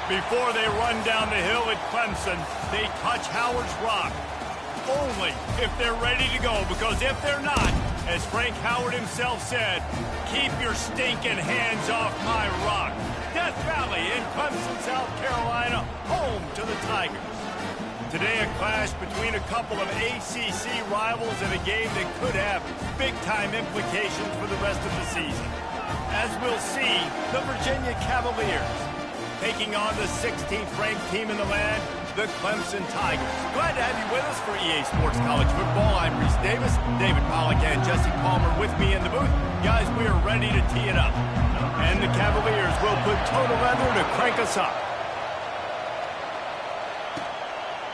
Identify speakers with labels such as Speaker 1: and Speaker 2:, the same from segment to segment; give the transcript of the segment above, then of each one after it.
Speaker 1: Before they run down the hill at Clemson, they touch Howard's rock. Only if they're ready to go, because if they're not, as Frank Howard himself said, keep your stinking hands off my rock. Death Valley in Clemson, South Carolina, home to the Tigers. Today, a clash between a couple of ACC rivals in a game that could have big-time implications for the rest of the season. As we'll see, the Virginia Cavaliers taking on the 16th ranked team in the land, the Clemson Tigers. Glad to have you with us for EA Sports College Football. I'm Reese Davis, David Pollack and Jesse Palmer with me in the booth. Guys, we are ready to tee it up. And the Cavaliers will put total leather to crank us up.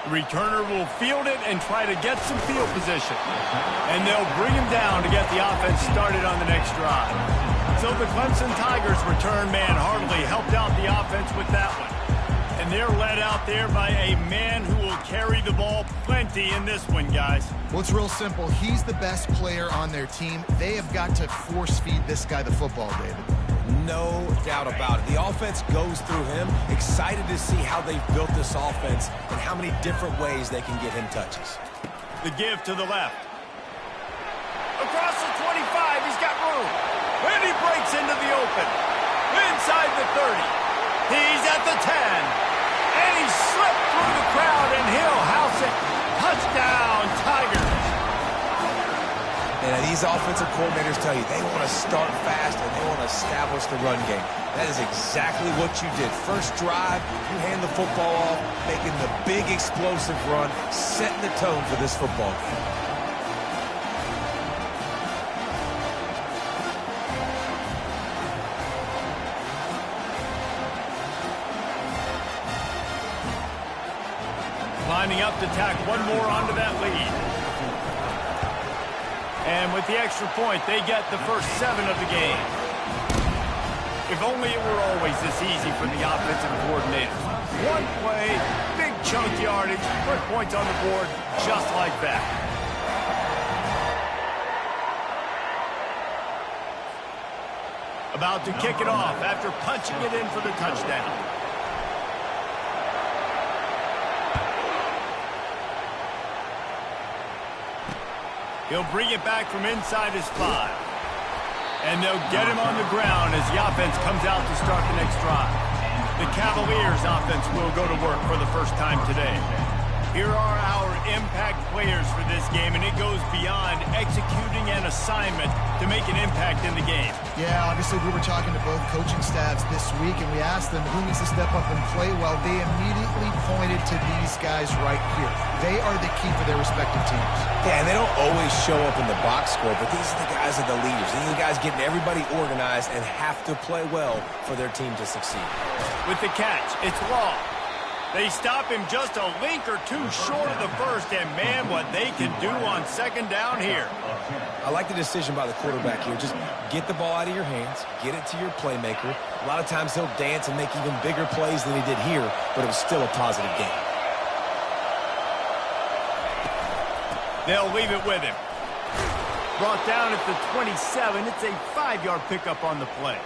Speaker 1: The returner will field it and try to get some field position. And they'll bring him down to get the offense started on the next drive. So the Clemson Tigers return man Hartley helped out the offense with that one. And they're led out there by a man who will carry the ball plenty in this one, guys.
Speaker 2: Well, it's real simple. He's the best player on their team. They have got to force-feed this guy the football, David.
Speaker 3: No doubt about it. The offense goes through him. Excited to see how they've built this offense and how many different ways they can get him touches.
Speaker 1: The give to the left. Across the 25, he's got room. And he breaks into the open. Inside the 30. He's at the 10. And he slipped through the crowd, and he'll house it. Touchdown, Tigers.
Speaker 3: And these offensive coordinators tell you they want to start fast and they want to establish the run game. That is exactly what you did. First drive, you hand the football off, making the big explosive run, setting the tone for this football game.
Speaker 1: Lining up to tack one more onto that lead. And with the extra point, they get the first 7 of the game. If only it were always this easy for the offensive coordinators. One play, big chunk yardage, put points on the board just like that. About to kick it off after punching it in for the touchdown. He'll bring it back from inside his 5. And they'll get him on the ground as the offense comes out to start the next drive. The Cavaliers offense will go to work for the first time today. Here are our impact players for this game, and it goes beyond executing an assignment to make an impact in the game.
Speaker 2: Yeah, obviously we were talking to both coaching staffs this week, and we asked them who needs to step up and play well. They immediately pointed to these guys right here. They are the key for their respective teams.
Speaker 3: Yeah, and they don't always show up in the box score, but these are the guys that are the leaders. These are the guys getting everybody organized and have to play well for their team to succeed.
Speaker 1: With the catch, it's Law. They stop him just a link or two short of the first, and man, what they can do on second down here.
Speaker 3: I like the decision by the quarterback here. Just get the ball out of your hands, get it to your playmaker. A lot of times he'll dance and make even bigger plays than he did here, but it was still a positive game.
Speaker 1: They'll leave it with him. Brought down at the 27. It's a 5-yard pickup on the play.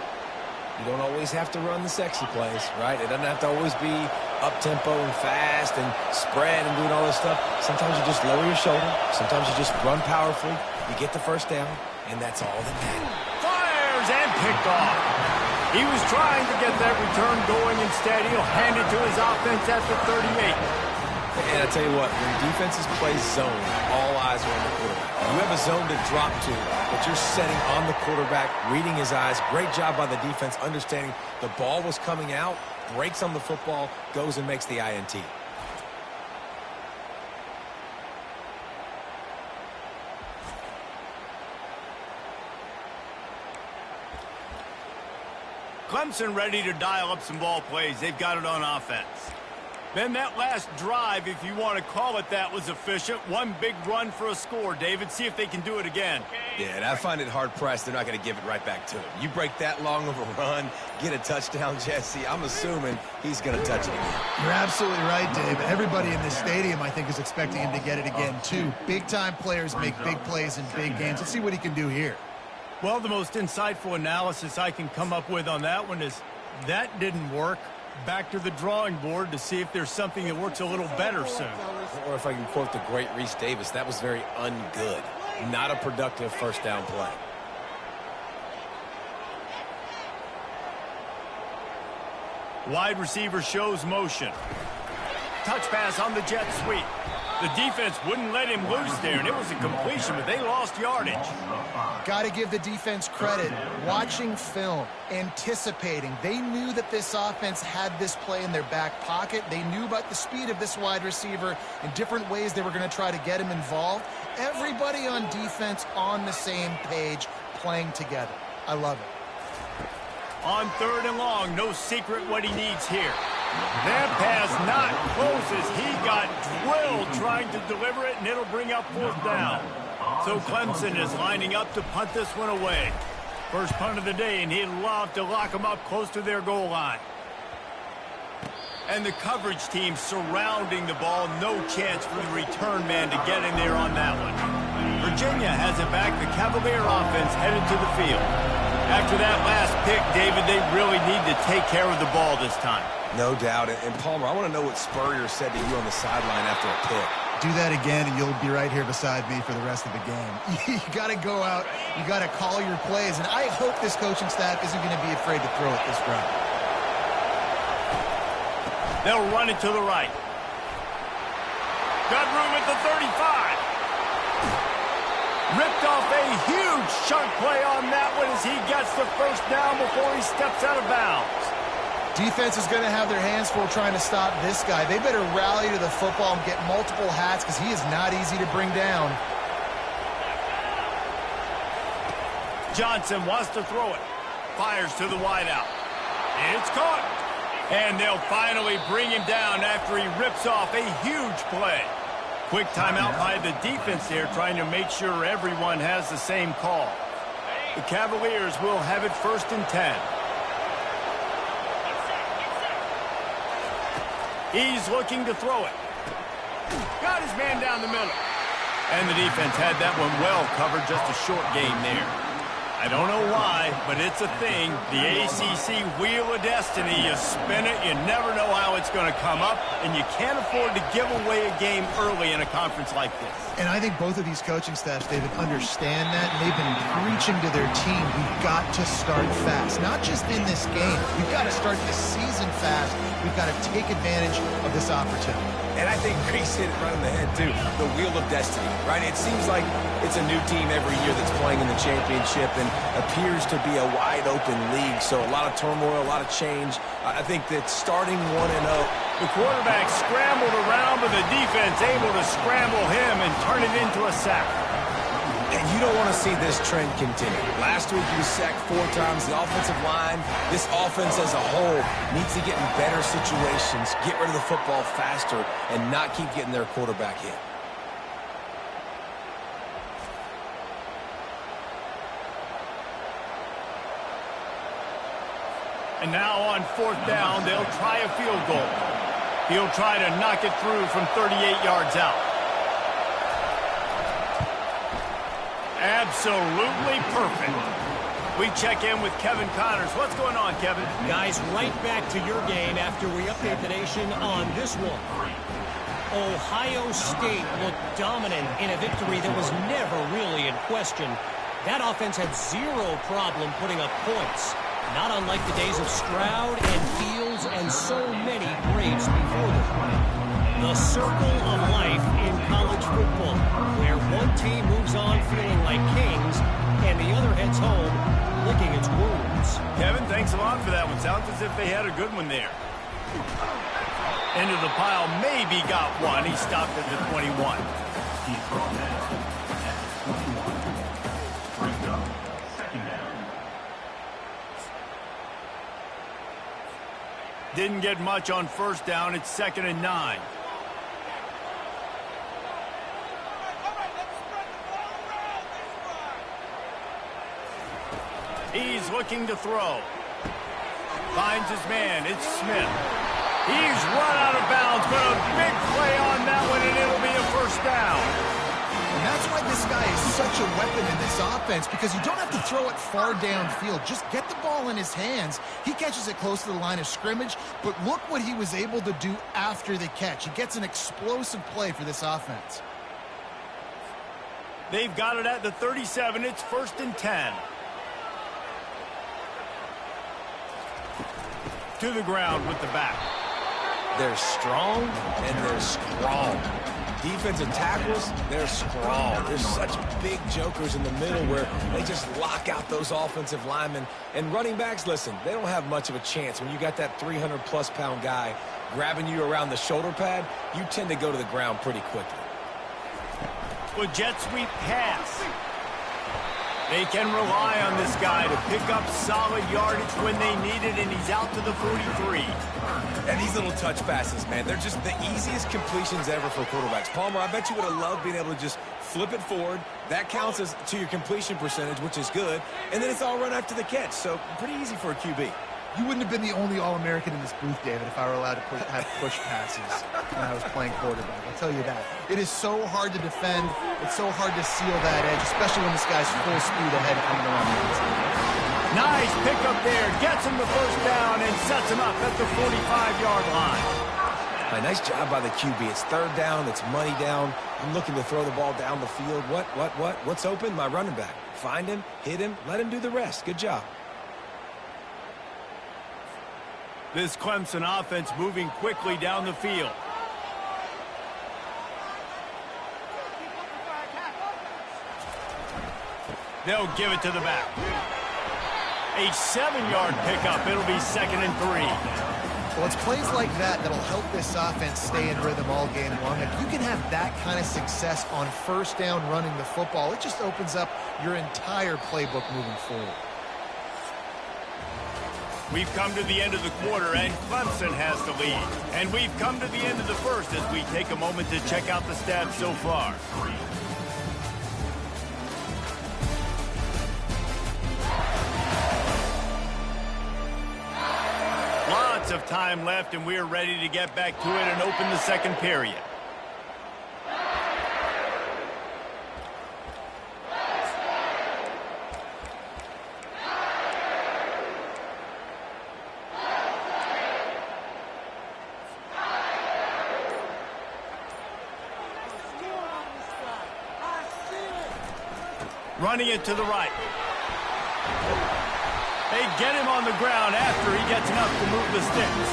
Speaker 3: You don't always have to run the sexy plays, right? It doesn't have to always be up-tempo and fast and spread and doing all this stuff. Sometimes you just lower your shoulder. Sometimes you just run powerfully. You get the first down, and that's all that matters.
Speaker 1: Fires and picked off. He was trying to get that return going. Instead, he'll hand it to his offense at the 38.
Speaker 3: And I tell you what, when defenses play zone, all eyes are on the quarterback. You have a zone to drop to, but you're setting on the quarterback, reading his eyes. Great job by the defense, understanding the ball was coming out, breaks on the football, goes and makes the INT.
Speaker 1: Clemson ready to dial up some ball plays. They've got it on offense. Then that last drive, if you want to call it that, was efficient. One big run for a score, David. See if they can do it again.
Speaker 3: Yeah, and I find it hard-pressed they're not going to give it right back to him. You break that long of a run, get a touchdown, Jesse, I'm assuming he's going to touch it again.
Speaker 2: You're absolutely right, Dave. Everybody in this stadium, I think, is expecting him to get it again, too. Big-time players make big plays in big games. Let's see what he can do here.
Speaker 1: Well, the most insightful analysis I can come up with on that one is that didn't work. Back to the drawing board to see if there's something that works a little better soon.
Speaker 3: Or if I can quote the great Reese Davis, that was very ungood. Not a productive first down play.
Speaker 1: Wide receiver shows motion. Touch pass on the jet sweep. The defense wouldn't let him loose there, and it was a completion, but they lost yardage.
Speaker 2: Got to give the defense credit. Watching film, anticipating. They knew that this offense had this play in their back pocket. They knew about the speed of this wide receiver in different ways they were going to try to get him involved. Everybody on defense on the same page, playing together. I love it.
Speaker 1: On 3rd and long, no secret what he needs here. That pass not close as he got drilled trying to deliver it, and it'll bring up 4th down. So Clemson is lining up to punt this one away. First punt of the day, and he'd love to lock them up close to their goal line. And the coverage team surrounding the ball. No chance for the return man to get in there on that one. Virginia has it back. The Cavalier offense headed to the field. After that last pick, David, they really need to take care of the ball this time.
Speaker 3: No doubt. And Palmer, I want to know what Spurrier said to you on the sideline after a pick.
Speaker 2: Do that again, and you'll be right here beside me for the rest of the game. You got to go out. You got to call your plays, and I hope this coaching staff isn't going to be afraid to throw it this route.
Speaker 1: They'll run it to the right. Got room at the 35. Ripped off a huge chunk play on that one as he gets the first down before he steps out of bounds.
Speaker 2: Defense is going to have their hands full trying to stop this guy. They better rally to the football and get multiple hats because he is not easy to bring down.
Speaker 1: Johnson wants to throw it. Fires to the wideout. It's caught. And they'll finally bring him down after he rips off a huge play. Quick timeout by the defense there, trying to make sure everyone has the same call. The Cavaliers will have it 1st and 10. He's looking to throw it. Got his man down the middle. And the defense had that one well covered, just a short gain there. I don't know why, but it's a thing. The ACC Wheel of Destiny, you spin it, you never know how it's going to come up, and you can't afford to give away a game early in a conference like this.
Speaker 2: And I think both of these coaching staffs, David, understand that, and they've been preaching to their team, we've got to start fast. Not just in this game. We've got to start this season fast. We've got to take advantage of this opportunity.
Speaker 3: And I think Reese hit it right on the head, too. The Wheel of Destiny, right? It seems like it's a new team every year that's playing in the championship and appears to be a wide-open league. So a lot of turmoil, a lot of change. I think that starting 1-0.
Speaker 1: The quarterback scrambled around, but the defense able to scramble him and turn it into a sack.
Speaker 3: And you don't want to see this trend continue. Last week he was sacked 4 times. The offensive line, this offense as a whole, needs to get in better situations, get rid of the football faster, and not keep getting their quarterback hit.
Speaker 1: And now on 4th down, they'll try a field goal. He'll try to knock it through from 38 yards out. Absolutely perfect. We check in with Kevin Connors. What's going on, Kevin?
Speaker 4: Guys, right back to your game after we update the nation on this one. Ohio State looked dominant in a victory that was never really in question. That offense had zero problem putting up points. Not unlike the days of Stroud and Fields and so many greats before them. The circle of life in college football, where one team moves on feeling like kings and the other heads home licking its wounds.
Speaker 1: Kevin, thanks a lot for that one. Sounds as if they had a good one there. Into the pile, maybe got one. He stopped at the 21. Didn't get much on 1st down. It's 2nd and 9. He's looking to throw. Finds his man. It's Smith. He's run out of bounds, but a big play on that one, and it'll be a 1st down.
Speaker 2: And that's why this guy is such a weapon in this offense, because you don't have to throw it far downfield. Just get the ball in his hands. He catches it close to the line of scrimmage, but look what he was able to do after the catch. He gets an explosive play for this offense.
Speaker 1: They've got it at the 37. It's 1st and 10. To the ground with the back.
Speaker 3: They're strong and they're strong. Defensive tackles, they're strong. There's such big jokers in the middle where they just lock out those offensive linemen. And running backs, listen, they don't have much of a chance. When you got that 300-plus pound guy grabbing you around the shoulder pad, you tend to go to the ground pretty quickly.
Speaker 1: With jet sweep pass. They can rely on this guy to pick up solid yardage when they need it, and he's out to the 43.
Speaker 3: And these little touch passes, man, they're just the easiest completions ever for quarterbacks. Palmer, I bet you would have loved being able to just flip it forward. That counts as to your completion percentage, which is good. And then it's all run after the catch, so pretty easy for a QB.
Speaker 2: You wouldn't have been the only All-American in this booth, David, if I were allowed to have push passes when I was playing quarterback. I'll tell you that. It is so hard to defend. It's so hard to seal that edge, especially when this guy's full speed ahead coming around the outside.
Speaker 1: Nice pickup there. Gets him the first down and sets him up at the 45-yard line.
Speaker 3: Nice job by the QB. It's 3rd down. It's money down. I'm looking to throw the ball down the field. What's open? My running back. Find him, hit him, let him do the rest. Good job.
Speaker 1: This Clemson offense moving quickly down the field. They'll give it to the back. A 7-yard pickup. It'll be 2nd and 3.
Speaker 2: Well, it's plays like that that'll help this offense stay in rhythm all game long. If you can have that kind of success on 1st down running the football, it just opens up your entire playbook moving forward.
Speaker 1: We've come to the end of the quarter, and Clemson has the lead. And we've come to the end of the first as we take a moment to check out the stats so far. Lots of time left, and we're ready to get back to it and open the second period. Running it to the right. They get him on the ground after he gets enough to move the sticks.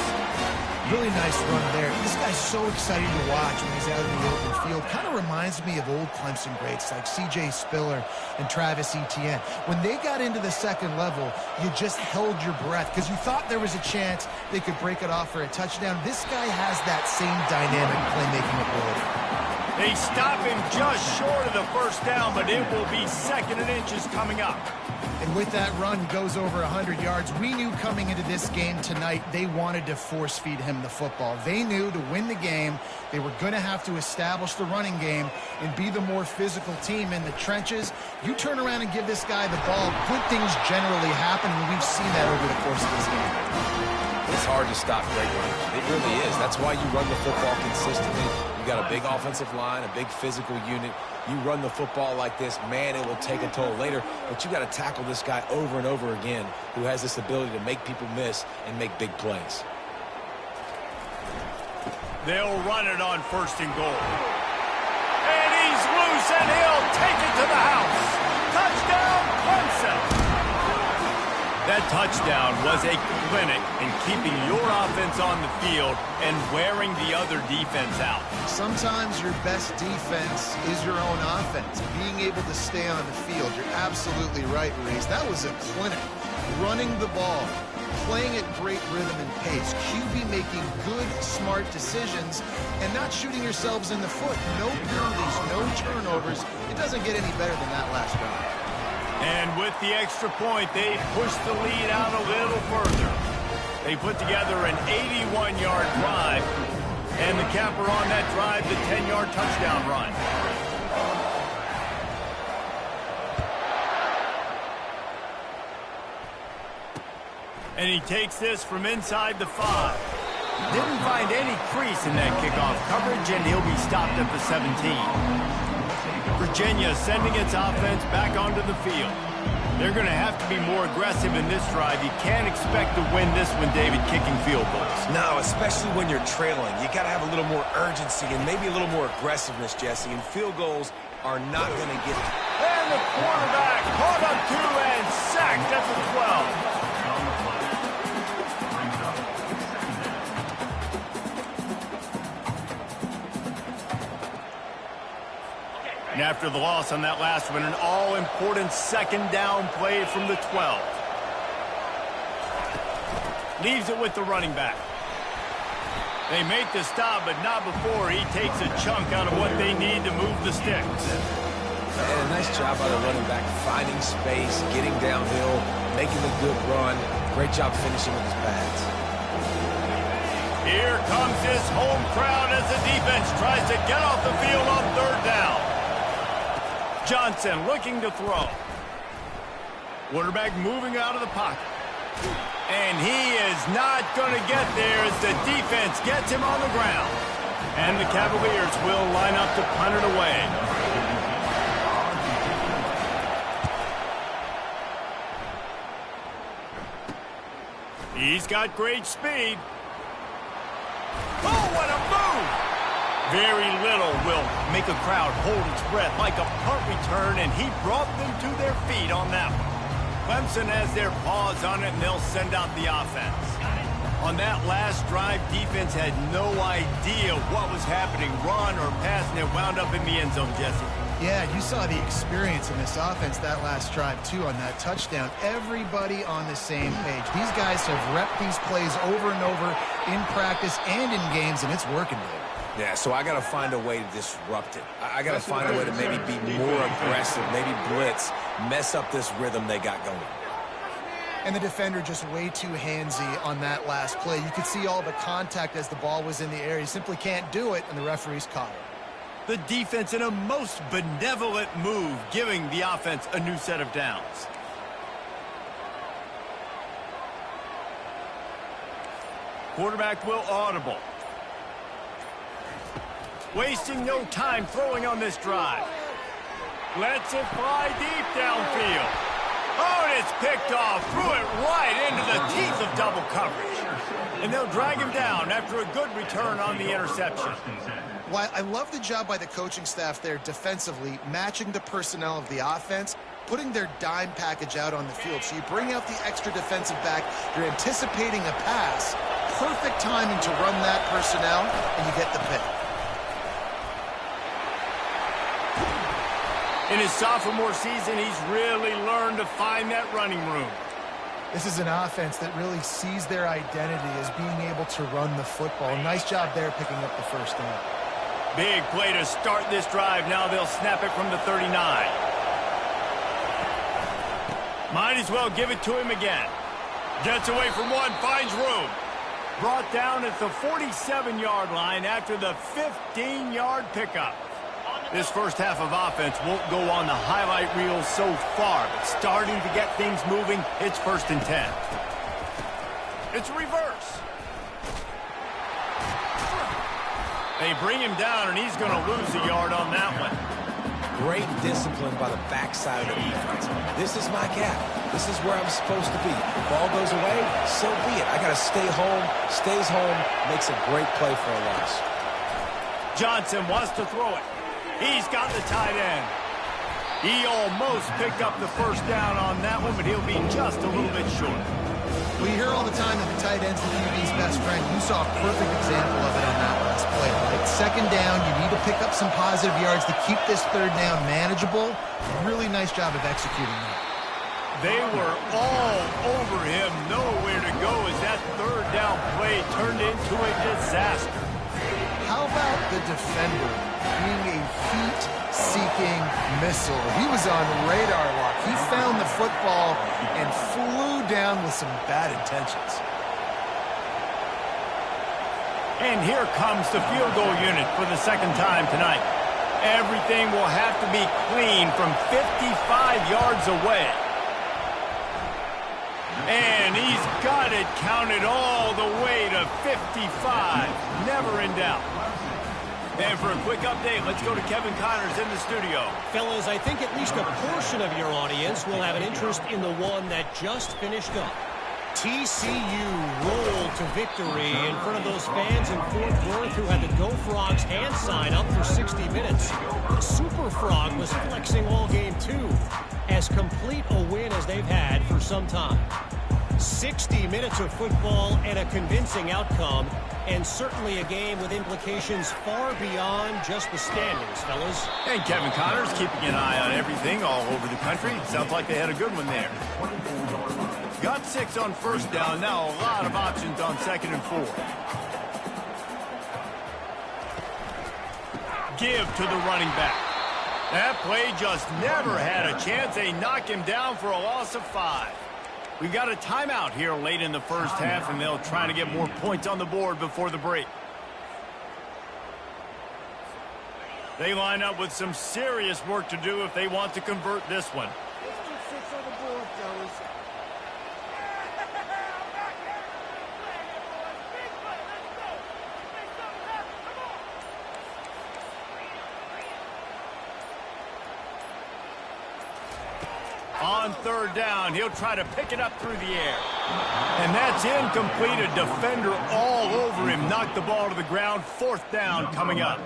Speaker 2: Really nice run there. This guy's so exciting to watch when he's out in the open field. Kind of reminds me of old Clemson greats like C.J. Spiller and Travis Etienne. When they got into the second level, you just held your breath because you thought there was a chance they could break it off for a touchdown. This guy has that same dynamic playmaking ability.
Speaker 1: They stop him just short of the first down, but it will be 2nd and inches coming up.
Speaker 2: And with that run, he goes over 100 yards. We knew coming into this game tonight, they wanted to force feed him the football. They knew to win the game, they were going to have to establish the running game and be the more physical team in the trenches. You turn around and give this guy the ball, good things generally happen, and we've seen that over the course of this game.
Speaker 3: It's hard to stop great runners. It really is. That's why you run the football consistently. You got a big offensive line, a big physical unit. You run the football like this, man, it will take a toll later. But you got to tackle this guy over and over again who has this ability to make people miss and make big plays.
Speaker 1: They'll run it on 1st and goal. And he's loose, and he'll take it to the house. Touchdown, Clemson! That touchdown was a clinic in keeping your offense on the field and wearing the other defense out.
Speaker 2: Sometimes your best defense is your own offense, being able to stay on the field. You're absolutely right, Reese. That was a clinic. Running the ball, playing at great rhythm and pace, QB making good, smart decisions, and not shooting yourselves in the foot. No penalties, no turnovers. It doesn't get any better than that last drive.
Speaker 1: And with the extra point, they push the lead out a little further. They put together an 81-yard drive, and the capper on that drive, the 10-yard touchdown run. And he takes this from inside the 5. Didn't find any crease in that kickoff coverage, and he'll be stopped at the 17. Virginia sending its offense back onto the field. They're going to have to be more aggressive in this drive. You can't expect to win this one, David, kicking field goals.
Speaker 3: No, especially when you're trailing. You got to have a little more urgency and maybe a little more aggressiveness, Jesse. And field goals are not going to get it.
Speaker 1: And the quarterback caught up to and sacked at the 12. And after the loss on that last one, an all-important second down play from the 12. Leaves it with the running back. They make the stop, but not before he takes a chunk out of what they need to move the sticks.
Speaker 3: And a nice job by the running back, finding space, getting downhill, making a good run. Great job finishing with his pads.
Speaker 1: Here comes his home crowd as the defense tries to get off the field on third down. Johnson looking to throw. Quarterback moving out of the pocket. And he is not going to get there as the defense gets him on the ground. And the Cavaliers will line up to punt it away. He's got great speed. Oh, what a move! Very little will make a crowd hold its breath like a punt return, and he brought them to their feet on that one. Clemson has their paws on it, and they'll send out the offense. On that last drive, defense had no idea what was happening, run or pass, and it wound up in the end zone, Jesse.
Speaker 2: Yeah, you saw the experience in this offense that last drive, too, on that touchdown. Everybody on the same page. These guys have repped these plays over and over in practice and in games, and it's working, dude.
Speaker 3: Yeah, so I got to find a way to disrupt it. I got to find a way to maybe be more aggressive, maybe blitz, mess up this rhythm they got going.
Speaker 2: And the defender just way too handsy on that last play. You could see all the contact as the ball was in the air. He simply can't do it, and the referees caught it.
Speaker 1: The defense in a most benevolent move, giving the offense a new set of downs. Quarterback will audible. Wasting no time throwing on this drive. Lets it fly deep downfield. Oh, and it's picked off. Threw it right into the teeth of double coverage. And they'll drag him down after a good return on the interception.
Speaker 2: Well, I love the job by the coaching staff there defensively, matching the personnel of the offense, putting their dime package out on the field. So you bring out the extra defensive back, you're anticipating a pass, perfect timing to run that personnel, and you get the pick.
Speaker 1: In his sophomore season, he's really learned to find that running room.
Speaker 2: This is an offense that really sees their identity as being able to run the football. Nice job there picking up the first down.
Speaker 1: Big play to start this drive. Now they'll snap it from the 39. Might as well give it to him again. Gets away from one, finds room. Brought down at the 47-yard line after the 15-yard pickup. This first half of offense won't go on the highlight reel so far, but starting to get things moving, it's 1st and 10. It's a reverse. They bring him down, and he's going to lose a yard on that one.
Speaker 3: Great discipline by the backside of the defense. This is my gap. This is where I'm supposed to be. The ball goes away, so be it. I got to stay home, stays home, makes a great play for a loss.
Speaker 1: Johnson wants to throw it. He's got the tight end. He almost picked up the first down on that one, but he'll be just a little bit short.
Speaker 2: We hear all the time that the tight end's the QB's best friend. You saw a perfect example of it on that last play, right? Second down, you need to pick up some positive yards to keep this third down manageable. Really nice job of executing that.
Speaker 1: They were all over him, nowhere to go as that third down play turned into a disaster.
Speaker 2: How about the defender being a heat-seeking missile? He was on radar lock. He found the football and flew down with some bad intentions.
Speaker 1: And here comes the field goal unit for the second time tonight. Everything will have to be clean from 55 yards away. And he's got it counted all the way to 55. Never in doubt. And for a quick update, let's go to Kevin Connors in the studio.
Speaker 4: Fellas, I think at least a portion of your audience will have an interest in the one that just finished up. TCU rolled to victory in front of those fans in Fort Worth who had the Go Frogs hand sign up for 60 minutes. The Super Frog was flexing all game too. As complete a win as they've had for some time. 60 minutes of football and a convincing outcome, and certainly a game with implications far beyond just the standings, fellas.
Speaker 1: And Kevin Connors keeping an eye on everything all over the country. Sounds like they had a good one there. Got 6 on first down. Now a lot of options on 2nd and 4. Give to the running back. That play just never had a chance. They knock him down for a loss of 5. We've got a timeout here late in the first half, and they'll try to get more points on the board before the break. They line up with some serious work to do if they want to convert this one. On 3rd down, he'll try to pick it up through the air. And that's incomplete. A defender all over him. Knocked the ball to the ground. 4th down coming up.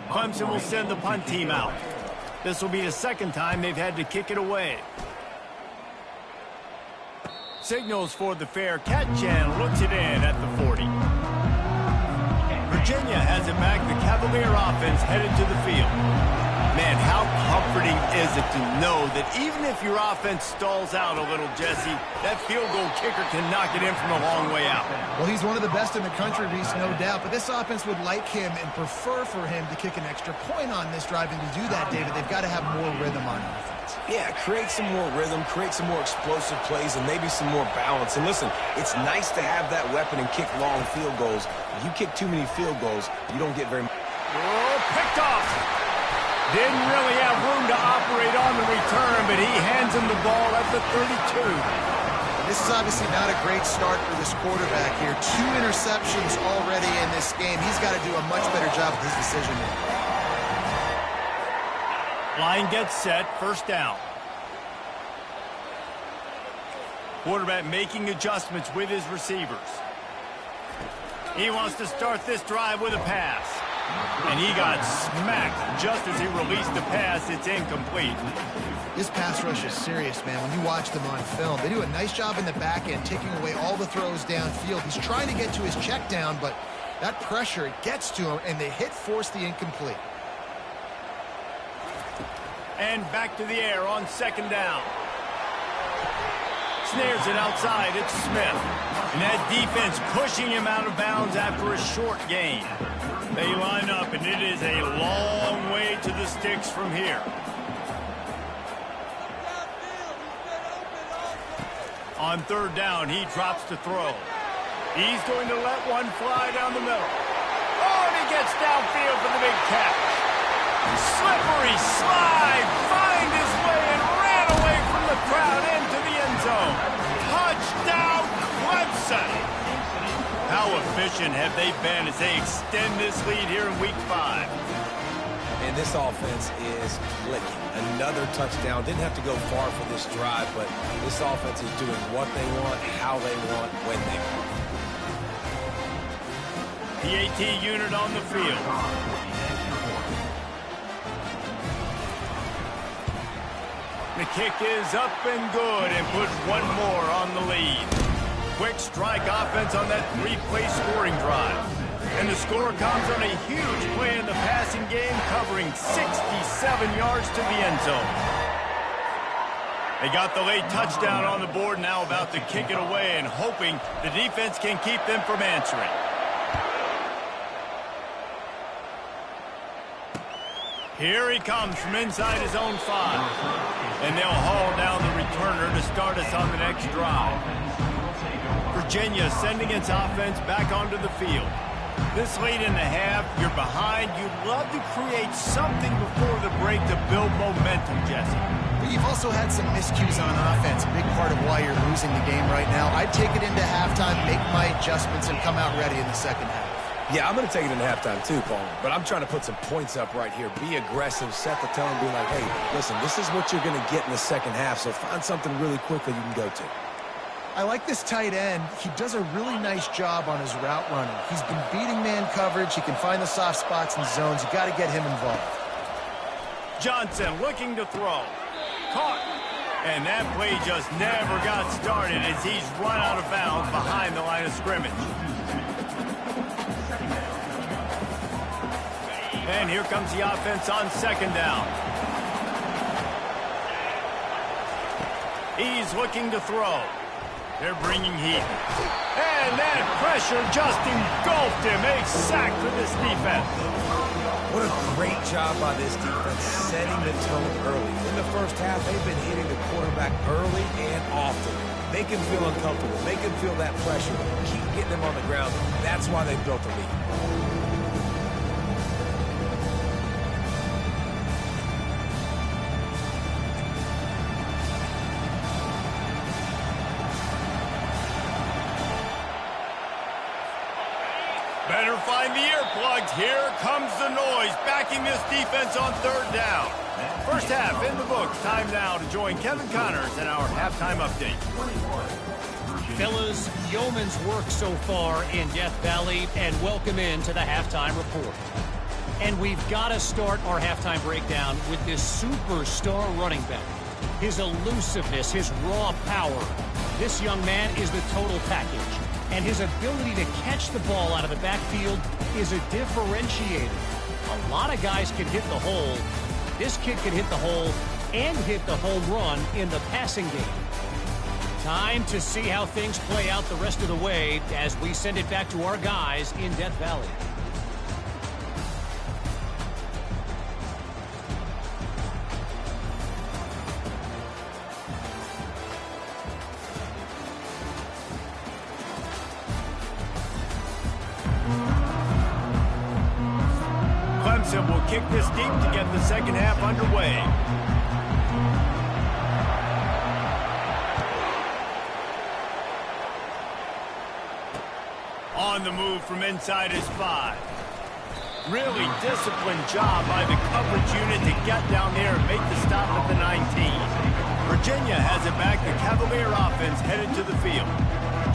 Speaker 1: Clemson will send the punt team out. This will be the 2nd time they've had to kick it away. Signals for the fair catch and looks it in at the 40. Virginia has it back. The Cavalier offense headed to the field. Man, how comforting is it to know that even if your offense stalls out a little, Jesse, that field goal kicker can knock it in from a long way out.
Speaker 2: Well, he's one of the best in the country, Reese, no doubt. But this offense would like him and prefer for him to kick an extra point on this drive. And to do that, David, they've got to have more rhythm on offense.
Speaker 3: Yeah, create some more rhythm, create some more explosive plays, and maybe some more balance. And listen, it's nice to have that weapon and kick long field goals. If you kick too many field goals, you don't get very much.
Speaker 1: Oh, picked off. Didn't really have room to operate on the return, but he hands him the ball at the 32.
Speaker 2: This is obviously not a great start for this quarterback here. 2 interceptions already in this game. He's got to do a much better job with his decision making.
Speaker 1: Line gets set, 1st down. Quarterback making adjustments with his receivers. He wants to start this drive with a pass. And he got smacked just as he released the pass. It's incomplete.
Speaker 2: This pass rush is serious, man. When you watch them on film, they do a nice job in the back end, taking away all the throws downfield. He's trying to get to his check down, but that pressure, it gets to him, and the hit forced the incomplete.
Speaker 1: And back to the air on 2nd down. Snares it outside. It's Smith. And that defense pushing him out of bounds after a short gain. They line up, and it is a long way to the sticks from here. On 3rd down, he drops to throw. He's going to let one fly down the middle. Oh, and he gets downfield for the big catch. Slippery slide, find his way and ran away from the crowd into the end zone. Touchdown, Clemson! How efficient have they been as they extend this lead here in Week 5?
Speaker 3: And this offense is clicking. Another touchdown. Didn't have to go far for this drive, but this offense is doing what they want, how they want, when they want.
Speaker 1: PAT unit on the field. The kick is up and good and puts one more on the lead. Quick strike offense on that 3-play scoring drive. And the score comes on a huge play in the passing game, covering 67 yards to the end zone. They got the late touchdown on the board, now about to kick it away and hoping the defense can keep them from answering. Here he comes from inside his own 5. And they'll haul down the returner to start us on the next drive. Virginia sending its offense back onto the field. This late in the half, you're behind. You'd love to create something before the break to build momentum, Jesse.
Speaker 2: But you've also had some miscues on offense, a big part of why you're losing the game right now. I'd take it into halftime, make my adjustments, and come out ready in the second half.
Speaker 3: Yeah, I'm going to take it in halftime too, Paul. But I'm trying to put some points up right here. Be aggressive, set the tone, be like, hey, listen, this is what you're going to get in the second half, so find something really quickly you can go to.
Speaker 2: I like this tight end. He does a really nice job on his route running. He's been beating man coverage. He can find the soft spots and zones. You got to get him involved.
Speaker 1: Johnson looking to throw. Caught. And that play just never got started as he's run out of bounds behind the line of scrimmage. And here comes the offense on second down. He's looking to throw. They're bringing heat. And that pressure just engulfed him. A sack for this defense.
Speaker 3: What a great job by this defense setting the tone early. In the first half, they've been hitting the quarterback early and often. Make him feel uncomfortable. Make him feel that pressure. Keep getting him on the ground. That's why they built the lead.
Speaker 1: Better find the earplugs. Here comes the noise, backing this defense on third down. First half in the books. Time now to join Kevin Connors in our halftime update.
Speaker 4: Fellas, yeoman's work so far in Death Valley, and welcome into the halftime report. And we've got to start our halftime breakdown with this superstar running back. His elusiveness, his raw power. This young man is the total package. And his ability to catch the ball out of the backfield is a differentiator. A lot of guys can hit the hole. This kid can hit the hole and hit the home run in the passing game. Time to see how things play out the rest of the way as we send it back to our guys in Death Valley.
Speaker 1: Clemson will kick this deep to get the second half underway. On the move from inside his 5. Really disciplined job by the coverage unit to get down there and make the stop at the 19. Virginia has it back. The Cavalier offense headed to the field.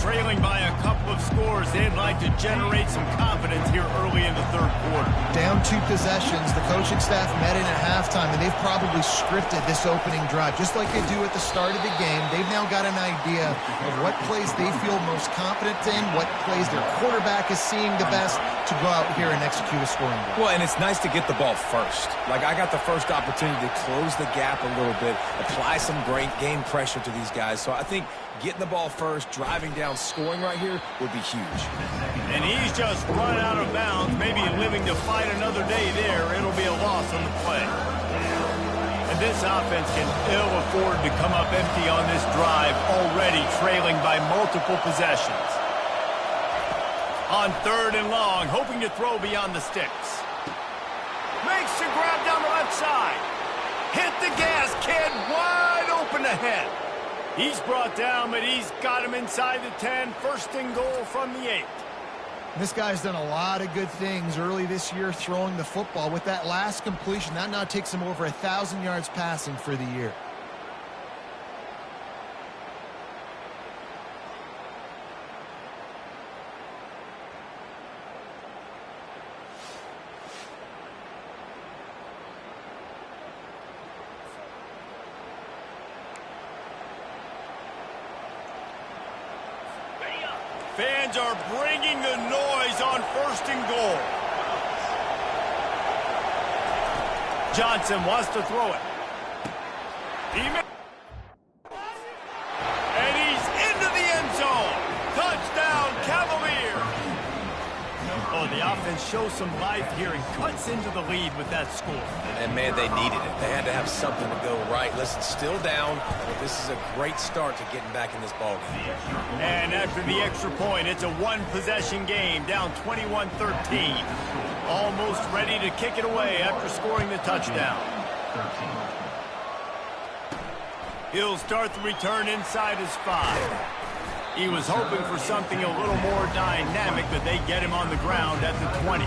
Speaker 1: Trailing by a couple of scores, they'd like to generate some confidence here early in the third quarter.
Speaker 2: Down 2 possessions, the coaching staff met in at halftime, and they've probably scripted this opening drive. Just like they do at the start of the game, they've now got an idea of what plays they feel most confident in, what plays their quarterback is seeing the best to go out here and execute a scoring goal.
Speaker 3: Well, and it's nice to get the ball first. Like, I got the first opportunity to close the gap a little bit, apply some great game pressure to these guys. So I think getting the ball first, driving down, scoring right here would be huge.
Speaker 1: And he's just run out of bounds, maybe living to fight another day there. It'll be a loss on the play. And this offense can ill afford to come up empty on this drive, already trailing by multiple possessions. On third and long, hoping to throw beyond the sticks. Makes the grab down the left side. Hit the gas, kid, wide open ahead. He's brought down, but he's got him inside the 10. First and goal from the 8.
Speaker 2: This guy's done a lot of good things early this year throwing the football. With that last completion, that now takes him over 1,000 yards passing for the year.
Speaker 1: Fans are bringing the noise on first and goal. Johnson wants to throw it. And he's into the end zone. Touchdown, Cavalier. Oh, the offense shows some life here and cuts into the lead with that score.
Speaker 3: And, man, they needed it. They had to have something to go right. Listen, still down, but this is a great start to getting back in this ballgame.
Speaker 1: And after the extra point, it's a one-possession game, down 21-13. Almost ready to kick it away after scoring the touchdown. He'll start the return inside his 5. He was hoping for something a little more dynamic, but they get him on the ground at the 20.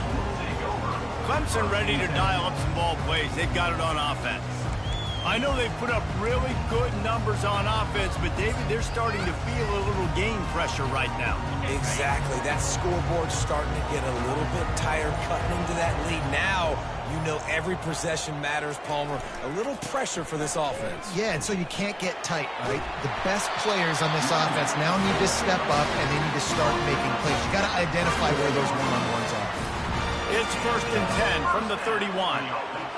Speaker 1: Clemson ready to dial up some ball plays. They've got it on offense. I know they've put up really good numbers on offense, but, David, they're starting to feel a little game pressure right now.
Speaker 3: Exactly. That scoreboard's starting to get a little bit tired cutting into that lead. Now, you know every possession matters, Palmer. A little pressure for this offense.
Speaker 2: Yeah, and so you can't get tight, right? The best players on this offense now need to step up, and they need to start making plays. You got to identify where those one-on-ones are.
Speaker 1: It's 1st and 10 from the 31.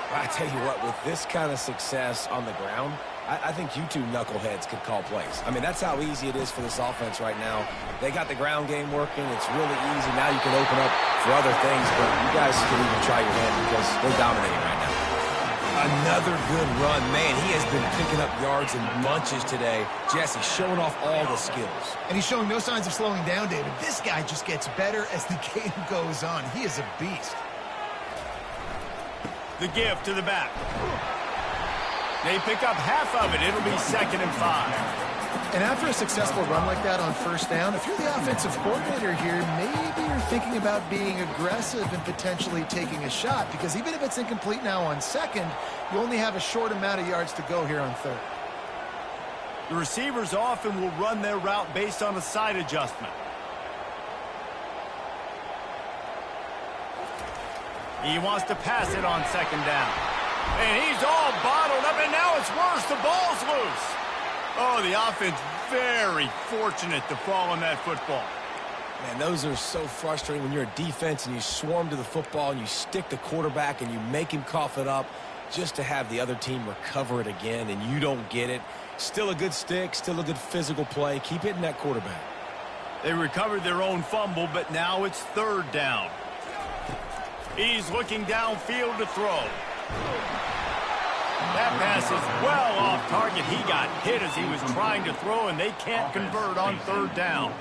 Speaker 3: I tell you what, with this kind of success on the ground, I think you two knuckleheads could call plays. I mean, that's how easy it is for this offense right now. They got the ground game working. It's really easy. Now you can open up for other things, but you guys can even try your hand because they're dominating right now. Another good run. Man, he has been picking up yards in bunches today. Jesse showing off all the skills.
Speaker 2: And he's showing no signs of slowing down, David. This guy just gets better as the game goes on. He is a beast.
Speaker 1: The give to the back. They pick up half of it. It'll be 2nd and 5.
Speaker 2: And after a successful run like that on 1st down, if you're the offensive coordinator here, maybe you're thinking about being aggressive and potentially taking a shot, because even if it's incomplete now on 2nd, you only have a short amount of yards to go here on 3rd.
Speaker 1: The receivers often will run their route based on a side adjustment. He wants to pass it on 2nd down. And he's all bottled up, and now it's worse. The ball's loose. Oh, the offense very fortunate to fall on that football.
Speaker 3: Man, those are so frustrating when you're a defense and you swarm to the football and you stick the quarterback and you make him cough it up just to have the other team recover it again and you don't get it. Still a good stick, still a good physical play. Keep hitting that quarterback.
Speaker 1: They recovered their own fumble, but now it's 3rd down. He's looking downfield to throw. That pass is well off target. He got hit as he was trying to throw, and they can't convert on 3rd down.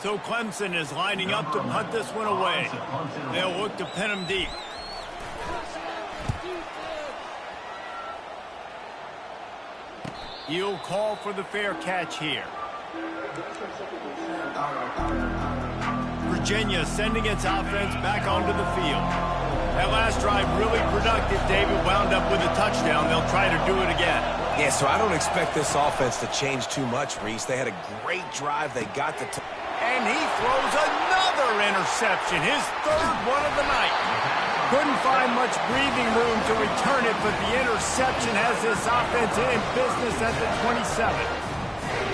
Speaker 1: So Clemson is lining up to punt this one away. They'll look to pin him deep. He'll call for the fair catch here. Virginia sending its offense back onto the field. That last drive really productive. David wound up with a touchdown. They'll try to do it again.
Speaker 3: Yeah, so I don't expect this offense to change too much, Reese. They had a great drive. They got the...
Speaker 1: And he throws another interception, his 3rd one of the night. Couldn't find much breathing room to return it, but the interception has this offense in business at the 27.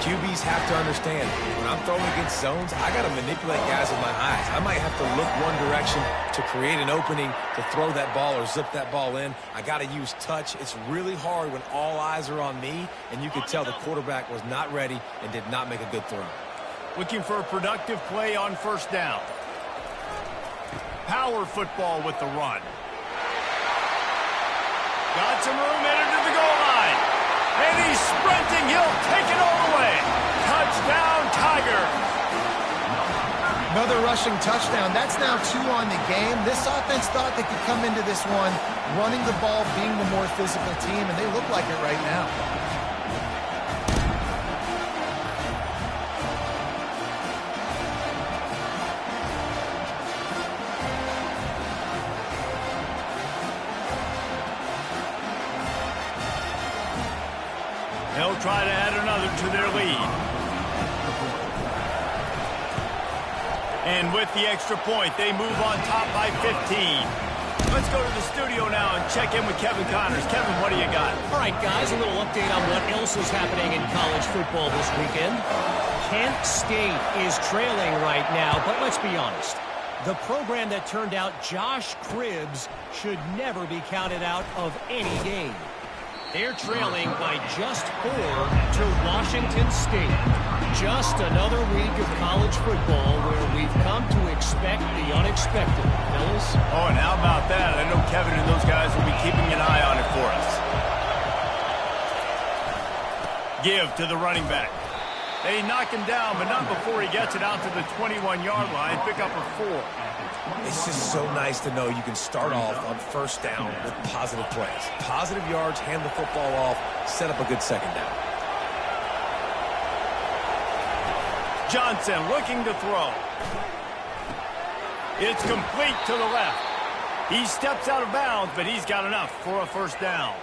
Speaker 3: QBs have to understand, when I'm throwing against zones, I got to manipulate guys with my eyes. I might have to look one direction to create an opening to throw that ball or zip that ball in. I got to use touch. It's really hard when all eyes are on me, and you could tell the quarterback was not ready and did not make a good throw.
Speaker 1: Looking for a productive play on 1st down. Power football with the run. Got some room headed to the goal line. And he's sprinting. He'll take it all the way. Touchdown, Tigers.
Speaker 2: Another rushing touchdown. That's now 2 on the game. This offense thought they could come into this one running the ball, being the more physical team, and they look like it right now.
Speaker 1: They'll try to add another to their lead. And with the extra point, they move on top by 15. Let's go to the studio now and check in with Kevin Connors. Kevin, what do you got?
Speaker 4: All right, guys, a little update on what else is happening in college football this weekend. Kent State is trailing right now, but let's be honest. The program that turned out Josh Cribbs should never be counted out of any game. They're trailing by just 4 to Washington State. Just another week of college football where we've come to expect the unexpected, fellas.
Speaker 1: Oh, and how about that? I know Kevin and those guys will be keeping an eye on it for us. Give to the running back. They knock him down, but not before he gets it out to the 21-yard line. Pick up a 4.
Speaker 3: It's just so nice to know you can start off on 1st down with positive plays. Positive yards, hand the football off, set up a good 2nd down.
Speaker 1: Johnson looking to throw. It's complete to the left. He steps out of bounds, but he's got enough for a first down.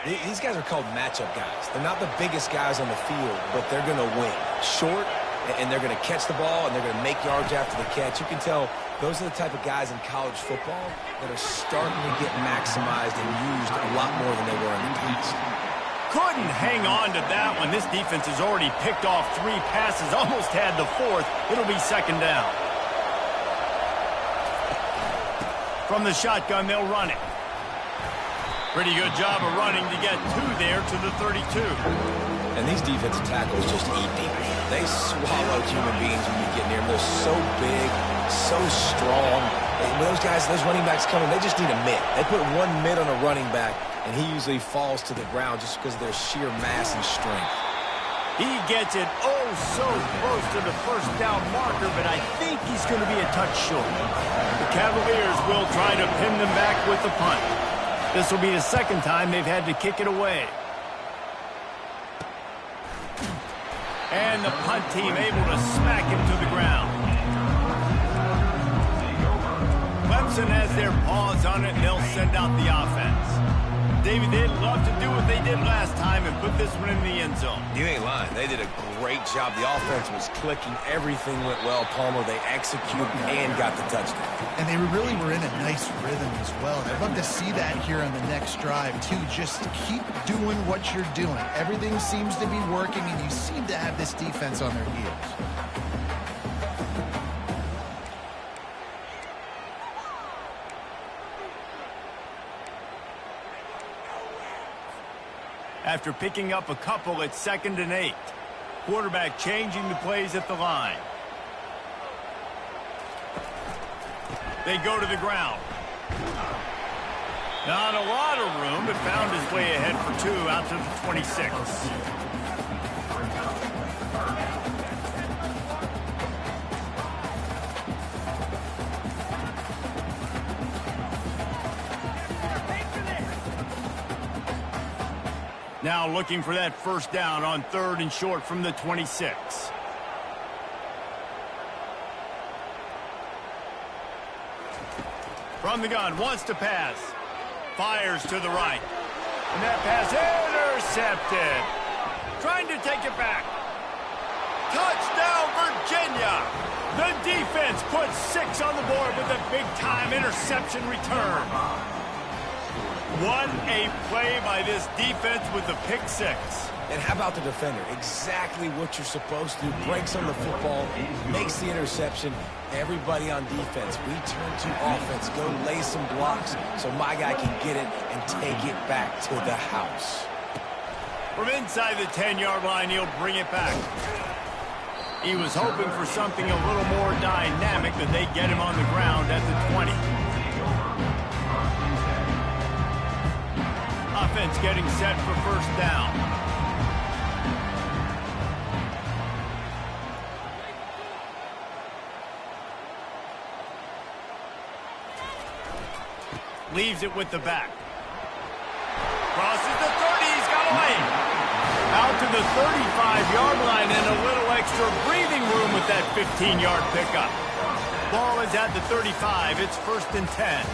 Speaker 3: These guys are called matchup guys. They're not the biggest guys on the field, but they're going to win. Short, and they're going to catch the ball, and they're going to make yards after the catch. You can tell those are the type of guys in college football that are starting to get maximized and used a lot more than they were in the past.
Speaker 1: Couldn't hang on to that one. This defense has already picked off 3 passes, almost had the 4th. It'll be second down. From the shotgun, they'll run it. Pretty good job of running to get 2 there to the 32.
Speaker 3: And these defensive tackles just eat people. They swallow human beings when you get near them. They're so big, so strong. And when those guys, those running backs come in, they just need a mid. They put 1 mid on a running back, and he usually falls to the ground just because of their sheer mass and strength.
Speaker 1: He gets it so close to the first down marker, but I think he's going to be a touch short. The Cavaliers will try to pin them back with the punt. This will be the second time they've had to kick it away. And the punt team able to smack him to the ground. Clemson has their paws on it, and they'll send out the offense. David, they'd love to do what they did last time and put this one in the end zone.
Speaker 3: You ain't lying. They did a great job. The offense was clicking. Everything went well, Palmer. They executed and got the touchdown.
Speaker 2: And they really were in a nice rhythm as well. I'd love to see that here on the next drive, too. Just keep doing what you're doing. Everything seems to be working, and you seem to have this defense on their heels.
Speaker 1: After picking up a couple, it's 2nd and 8. Quarterback changing the plays at the line. They go to the ground. Not a lot of room, but found his way ahead for 2 out to the 26. Now looking for that first down on 3rd and short from the 26. From the gun, wants to pass. Fires to the right. And that pass intercepted. Trying to take it back. Touchdown, Virginia! The defense puts 6 on the board with a big-time interception return. What a play by this defense with the pick 6.
Speaker 3: And how about the defender? Exactly what you're supposed to do. Breaks on the football, makes the interception. Everybody on defense, we turn to offense. Go lay some blocks so my guy can get it and take it back to the house.
Speaker 1: From inside the 10-yard line, he'll bring it back. He was hoping for something a little more dynamic, but they get him on the ground at the 20. Offense getting set for first down. Leaves it with the back. Crosses the 30. He's got a lane. Out to the 35-yard line and a little extra breathing room with that 15-yard pickup. Ball is at the 35. It's 1st and 10.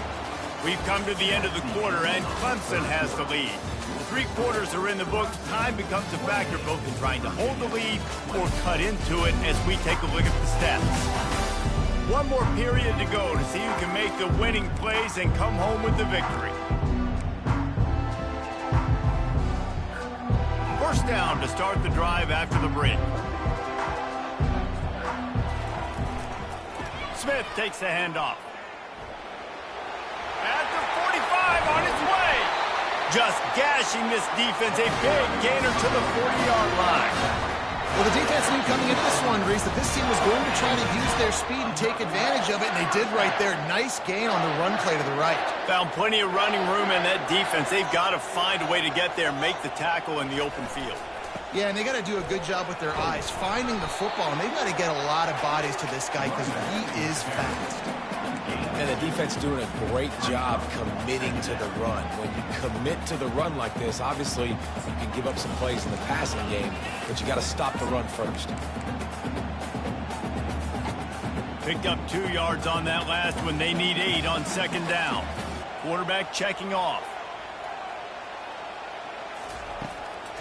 Speaker 1: We've come to the end of the quarter, and Clemson has the lead. The 3 quarters are in the books. Time becomes a factor both in trying to hold the lead or cut into it as we take a look at the stats. 1 more period to go to see who can make the winning plays and come home with the victory. First down to start the drive after the break. Smith takes the handoff. At the 45 on his way. Just gashing this defense. A big gainer to the 40-yard line.
Speaker 2: Well, the defense knew coming into this one, Reese, that this team was going to try to use their speed and take advantage of it, and they did right there. Nice gain on the run play to the right.
Speaker 1: Found plenty of running room in that defense. They've got to find a way to get there, make the tackle in the open field.
Speaker 2: Yeah, and they got to do a good job with their eyes, finding the football, and they've got to get a lot of bodies to this guy because he is fast.
Speaker 3: And the defense doing a great job committing to the run. When you commit to the run like this, obviously you can give up some plays in the passing game, but you got to stop the run first.
Speaker 1: Picked up 2 yards on that last one. They need 8 on second down. Quarterback checking off.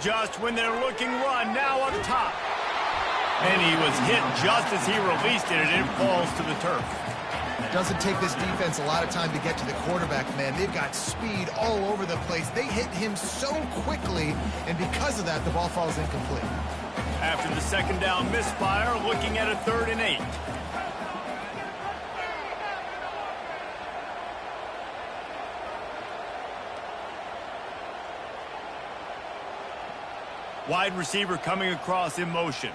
Speaker 1: Just when they're looking run, now up top. And he was hit just as he released it, and it falls to the turf.
Speaker 2: It doesn't take this defense a lot of time to get to the quarterback, man. They've got speed all over the place. They hit him so quickly, and because of that, the ball falls incomplete.
Speaker 1: After the second down misfire, looking at a 3rd and 8. Wide receiver coming across in motion.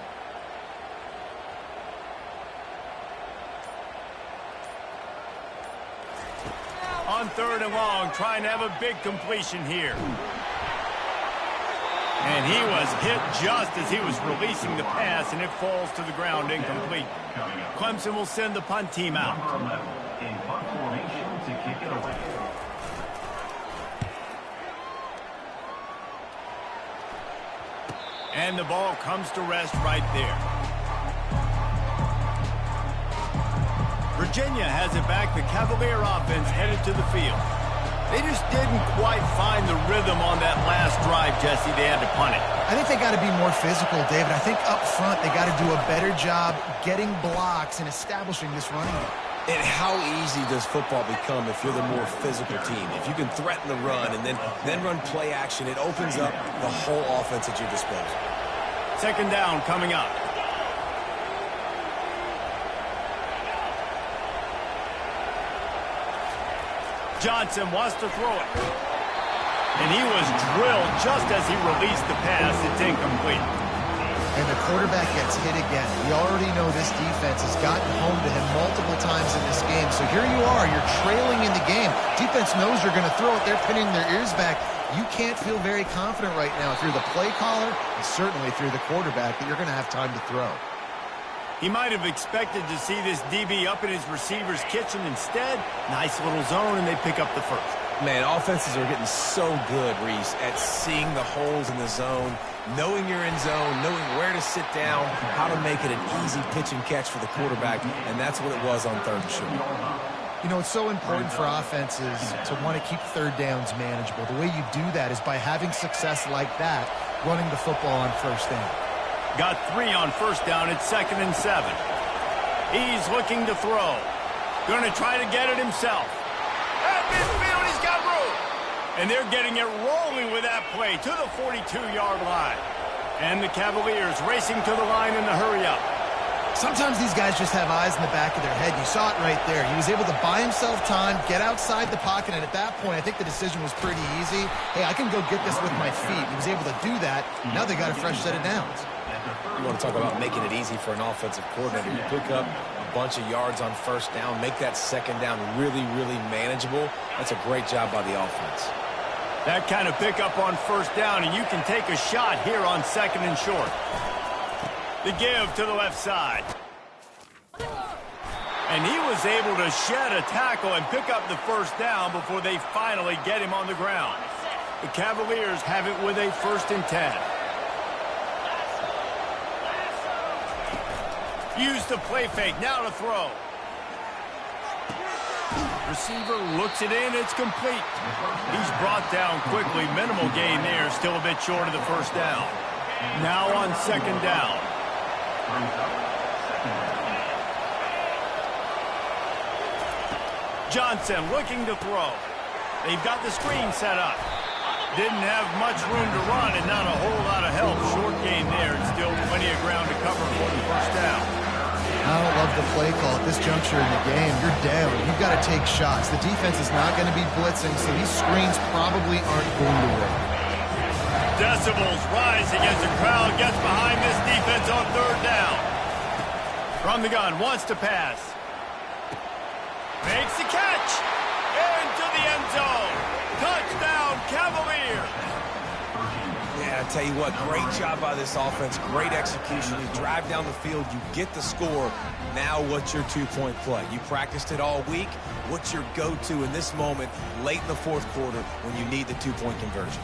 Speaker 1: On 3rd and long, trying to have a big completion here. And he was hit just as he was releasing the pass, and it falls to the ground incomplete. Clemson will send the punt team out.
Speaker 5: In punt formation to kick it away.
Speaker 1: And the ball comes to rest right there. Virginia has it back. The Cavalier offense headed to the field. They just didn't quite find the rhythm on that last drive, Jesse. They had to punt it.
Speaker 2: I think they got to be more physical, David. I think up front they got to do a better job getting blocks and establishing this running game.
Speaker 3: And how easy does football become if you're the more physical team? If you can threaten the run and then run play action, it opens up the whole offense at your disposal.
Speaker 1: Second down coming up. Johnson wants to throw it. And he was drilled just as he released the pass. It's incomplete.
Speaker 2: And the quarterback gets hit again. We already know this defense has gotten home to him multiple times in this game. So here you are, you're trailing in the game. Defense knows you're going to throw it. They're pinning their ears back. You can't feel very confident right now if you're the play caller, and certainly if you're the quarterback, that you're going to have time to throw.
Speaker 1: He might have expected to see this DB up in his receiver's kitchen. Instead, nice little zone, and they pick up the first.
Speaker 3: Man, offenses are getting so good, Reese, at seeing the holes in the zone, knowing you're in zone, knowing where to sit down, how to make it an easy pitch and catch for the quarterback, and that's what it was on 3rd and short.
Speaker 2: You know, it's so important for offenses to want to keep 3rd downs manageable. The way you do that is by having success like that, running the football on 1st down.
Speaker 1: Got 3 on 1st down. It's 2nd and 7. He's looking to throw. Going to try to get it himself. At midfield, he's got room. And they're getting it rolling with that play to the 42-yard line. And the Cavaliers racing to the line in the hurry-up.
Speaker 2: Sometimes these guys just have eyes in the back of their head. You saw it right there. He was able to buy himself time, get outside the pocket, and at that point, I think the decision was pretty easy. Hey, I can go get this with my feet. He was able to do that. Now they got a fresh set of downs.
Speaker 3: You want to talk about making it easy for an offensive coordinator. You pick up a bunch of yards on 1st down, make that 2nd down really, really manageable. That's a great job by the offense.
Speaker 1: That kind of pickup on 1st down, and you can take a shot here on 2nd and short. The give to the left side. And he was able to shed a tackle and pick up the 1st down before they finally get him on the ground. The Cavaliers have it with a 1st and 10. Use the play fake, now to throw. Receiver looks it in, it's complete. He's brought down quickly, minimal gain there, still a bit short of the 1st down. Now on 2nd down. Johnson looking to throw. They've got the screen set up. Didn't have much room to run and not a whole lot of help. Short gain there and still plenty of ground to cover for the 1st down.
Speaker 2: I don't love the play call at this juncture in the game. You're down. You've got to take shots. The defense is not going to be blitzing, so these screens probably aren't going to work.
Speaker 1: Decibels rising as the crowd gets behind this defense on 3rd down. From the gun, wants to pass. Makes the catch. Into the end zone. Touchdown, Cavaliers.
Speaker 3: Yeah, I tell you what, great job by this offense, great execution. You drive down the field, you get the score. Now what's your 2-point play? You practiced it all week. What's your go-to in this moment late in the 4th quarter when you need the 2-point conversion?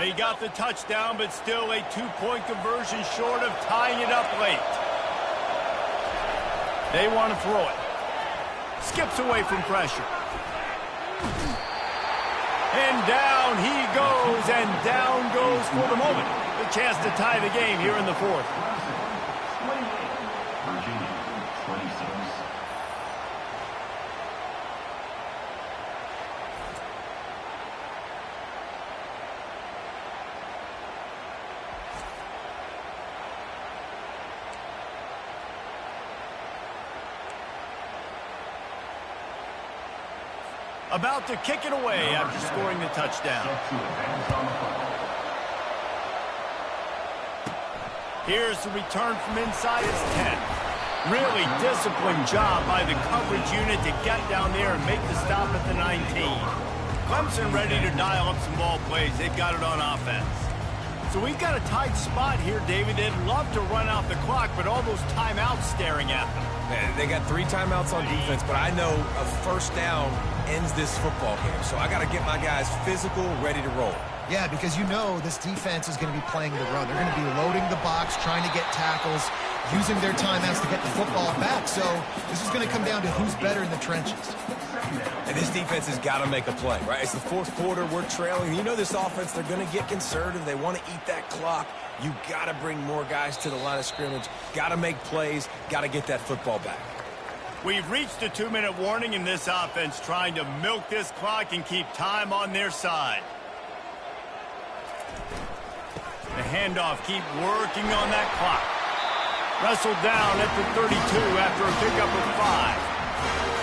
Speaker 1: They got the touchdown, but still a 2-point conversion short of tying it up late. They want to throw it. Skips away from pressure. And down he goes, and down goes for the moment. The chance to tie the game here in the fourth.
Speaker 5: Virginia, 26.
Speaker 1: About to kick it away after scoring the touchdown. Here's the return from inside his 10. Really disciplined job by the coverage unit to get down there and make the stop at the 19. Clemson ready to dial up some ball plays. They've got it on offense. So we've got a tight spot here, David. They'd love to run out the clock, but all those timeouts staring at them.
Speaker 3: They got 3 timeouts on defense, but I know a first down ends this football game. So I got to get my guys physical, ready to roll.
Speaker 2: Yeah, because you know this defense is going to be playing the run. They're going to be loading the box, trying to get tackles, using their timeouts to get the football back. So this is going to come down to who's better in the trenches.
Speaker 3: And this defense has got to make a play, right? It's the fourth quarter. We're trailing. You know this offense, they're going to get conservative. They want to eat that clock. You got to bring more guys to the line of scrimmage. Got to make plays. Got to get that football back.
Speaker 1: We've reached a 2-minute warning in this offense, trying to milk this clock and keep time on their side. The handoff, keep working on that clock. Wrestled down at the 32 after a pickup of 5.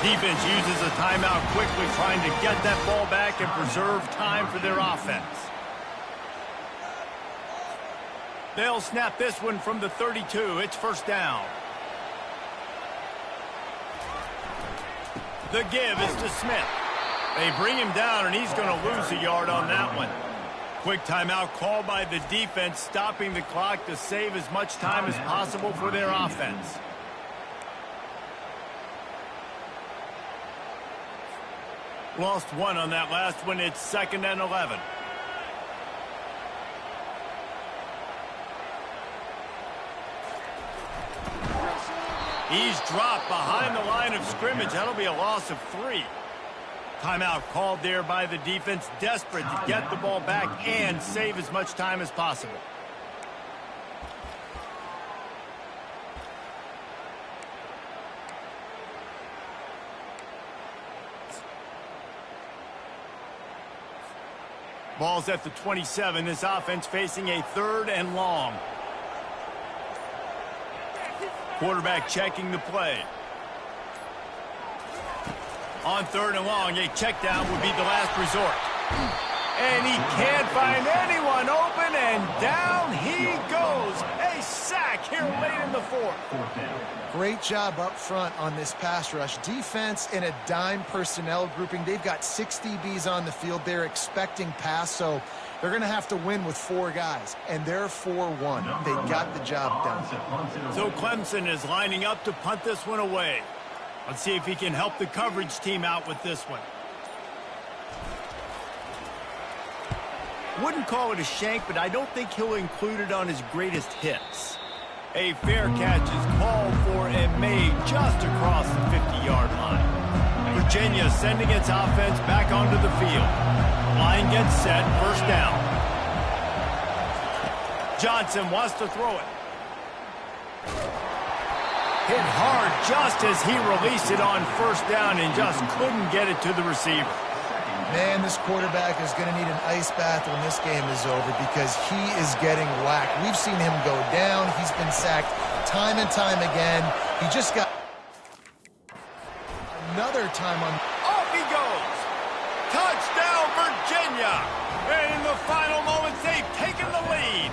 Speaker 1: Defense uses a timeout quickly, trying to get that ball back and preserve time for their offense. They'll snap this one from the 32. It's first down. The give is to Smith. They bring him down, and he's going to lose a yard on that one. Quick timeout called by the defense, stopping the clock to save as much time as possible for their offense. Lost 1 on that last one. It's 2nd and 11. He's dropped behind the line of scrimmage. That'll be a loss of 3. Timeout called there by the defense, desperate to get the ball back and save as much time as possible. Ball's at the 27. This offense facing a 3rd and long. Quarterback checking the play. On 3rd and long, a check down would be the last resort. And he can't find anyone open, and down he goes. A sack here late in the 4th.
Speaker 2: Great job up front on this pass rush. Defense in a dime personnel grouping. They've got 6 DBs on the field. They're expecting pass, so they're going to have to win with 4 guys, and they're 4-1. They got the job done.
Speaker 1: So Clemson is lining up to punt this one away. Let's see if he can help the coverage team out with this one. Wouldn't call it a shank, but I don't think he'll include it on his greatest hits. A fair catch is called for and made just across the 50-yard line. Virginia sending its offense back onto the field. Line gets set, first down. Johnson wants to throw it. Hit hard just as he released it on first down and just couldn't get it to the receiver.
Speaker 2: Man, this quarterback is going to need an ice bath when this game is over because he is getting whacked. We've seen him go down. He's been sacked time and time again. He just got another time on.
Speaker 1: Off he goes. Touchdown, Virginia. And in the final moments, they've taken the lead.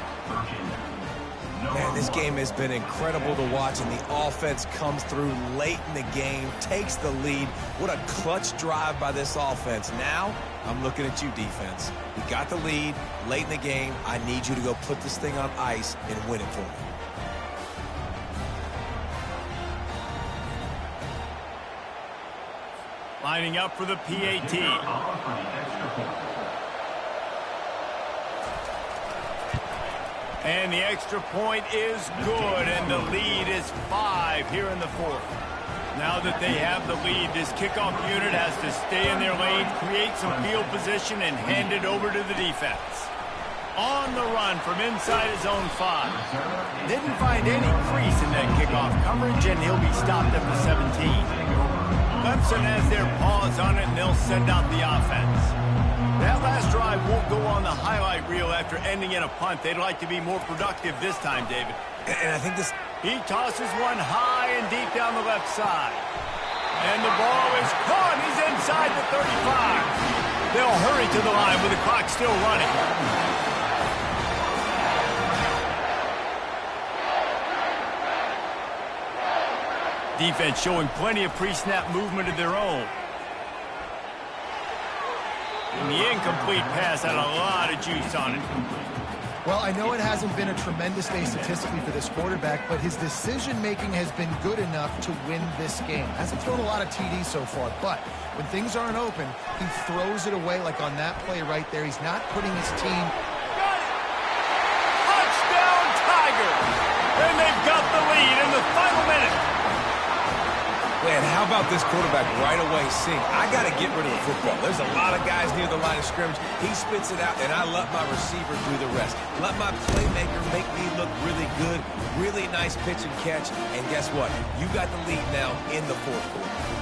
Speaker 3: Man, this game has been incredible to watch, and the offense comes through late in the game, takes the lead. What a clutch drive by this offense. Now, I'm looking at you, defense. We got the lead late in the game. I need you to go put this thing on ice and win it for me.
Speaker 1: Lining up for the PAT. And the extra point is good, and the lead is 5 here in the fourth. Now that they have the lead, this kickoff unit has to stay in their lane, create some field position, and hand it over to the defense. On the run from inside his own 5. Didn't find any crease in that kickoff coverage, and he'll be stopped at the 17. Clemson has their paws on it, and they'll send out the offense. That last drive won't go on the highlight reel after ending in a punt. They'd like to be more productive this time, David.
Speaker 3: And I think this...
Speaker 1: He tosses one high and deep down the left side. And the ball is caught. He's inside the 35. They'll hurry to the line with the clock still running. Defense showing plenty of pre-snap movement of their own. And the incomplete pass had a lot of juice on it.
Speaker 2: Well, I know it hasn't been a tremendous day statistically for this quarterback, but his decision-making has been good enough to win this game. Hasn't thrown a lot of TDs so far, but when things aren't open, he throws it away like on that play right there. He's not putting his team...
Speaker 1: Got it! Touchdown, Tigers! And they've got the lead in the final minute.
Speaker 3: Man, how about this quarterback right away seeing, I got to get rid of the football. There's a lot of guys near the line of scrimmage. He spits it out, and I let my receiver do the rest. Let my playmaker make me look really good, really nice pitch and catch. And guess what? You got the lead now in the fourth quarter.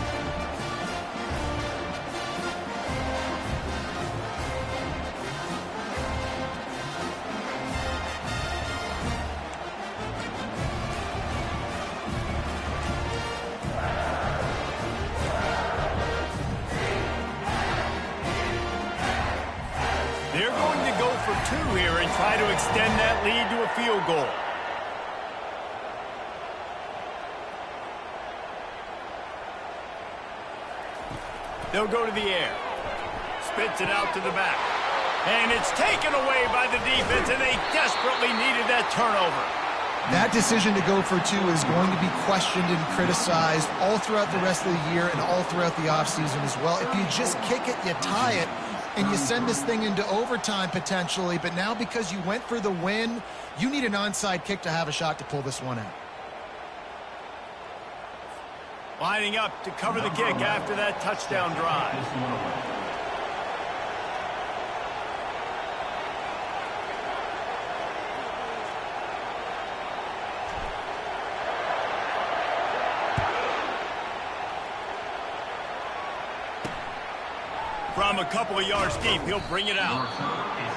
Speaker 1: They're going to go for 2 here and try to extend that lead to a field goal. They'll go to the air. Spits it out to the back. And it's taken away by the defense, and they desperately needed that turnover.
Speaker 2: That decision to go for 2 is going to be questioned and criticized all throughout the rest of the year and all throughout the offseason as well. If you just kick it, you tie it, and you send this thing into overtime potentially, but now because you went for the win, you need an onside kick to have a shot to pull this one out.
Speaker 1: Lining up to cover the kick after that touchdown drive. From a couple of yards deep, he'll bring it out.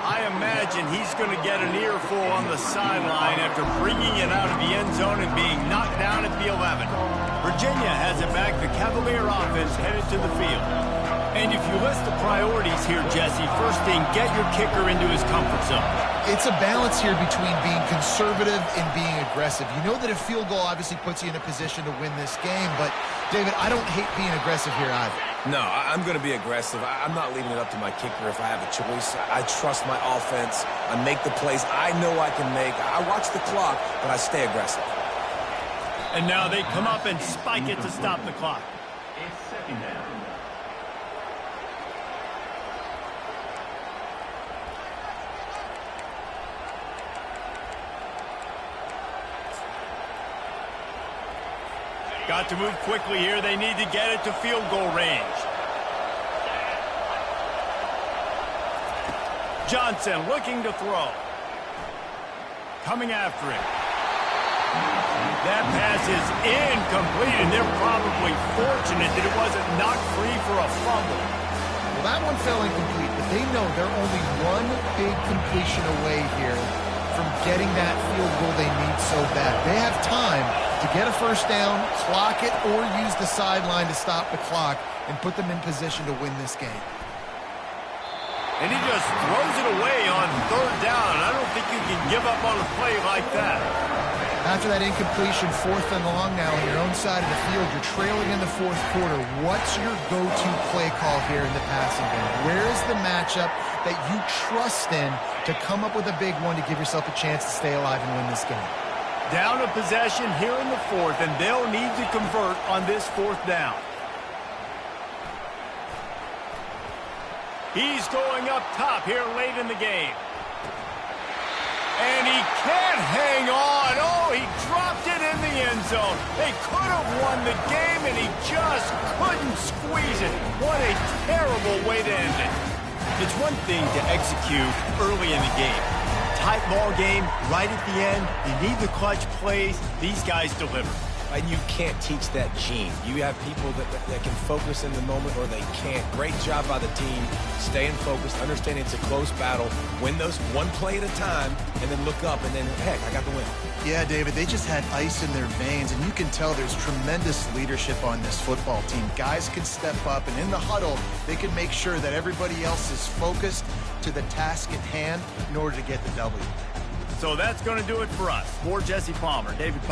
Speaker 1: I imagine he's going to get an earful on the sideline after bringing it out of the end zone and being knocked down at the 11. Virginia has it back. The Cavalier offense headed to the field. And if you list the priorities here, Jesse, first thing, get your kicker into his comfort zone.
Speaker 2: It's a balance here between being conservative and being aggressive. You know that a field goal obviously puts you in a position to win this game, but, David, I don't hate being aggressive here either.
Speaker 3: No, I'm going to be aggressive. I'm not leaving it up to my kicker if I have a choice. I trust my offense. I make the plays I know I can make. I watch the clock, but I stay aggressive.
Speaker 1: And now they come up and spike it to stop the clock.
Speaker 5: It's second down.
Speaker 1: Got to move quickly here. They need to get it to field goal range. Johnson looking to throw. Coming after him. That pass is incomplete, and they're probably fortunate that it wasn't knocked free for a fumble.
Speaker 2: Well, that one fell incomplete, but they know they're only one big completion away here from getting that field goal they need so bad. They have time to get a first down, clock it, or use the sideline to stop the clock and put them in position to win this game.
Speaker 1: And he just throws it away on 3rd down. I don't think you can give up on a play like that.
Speaker 2: After that incompletion, 4th and long now on your own side of the field, you're trailing in the 4th quarter. What's your go-to play call here in the passing game? Where is the matchup that you trust in to come up with a big one to give yourself a chance to stay alive and win this game?
Speaker 1: Down a possession here in the 4th, and they'll need to convert on this 4th down. He's going up top here late in the game. And he can't hang on. Oh, he dropped it in the end zone. They could have won the game, and he just couldn't squeeze it. What a terrible way to end it.
Speaker 6: It's one thing to execute early in the game. Tight ball game, right at the end. You need the clutch plays. These guys deliver.
Speaker 3: And you can't teach that gene. You have people that can focus in the moment or they can't. Great job by the team, staying focused, understanding it's a close battle, win those one play at a time, and then look up, and then, heck, I got the win.
Speaker 2: Yeah, David, they just had ice in their veins, and you can tell there's tremendous leadership on this football team. Guys can step up, and in the huddle, they can make sure that everybody else is focused to the task at hand in order to get the W.
Speaker 1: So that's going to do it for us. For Jesse Palmer, David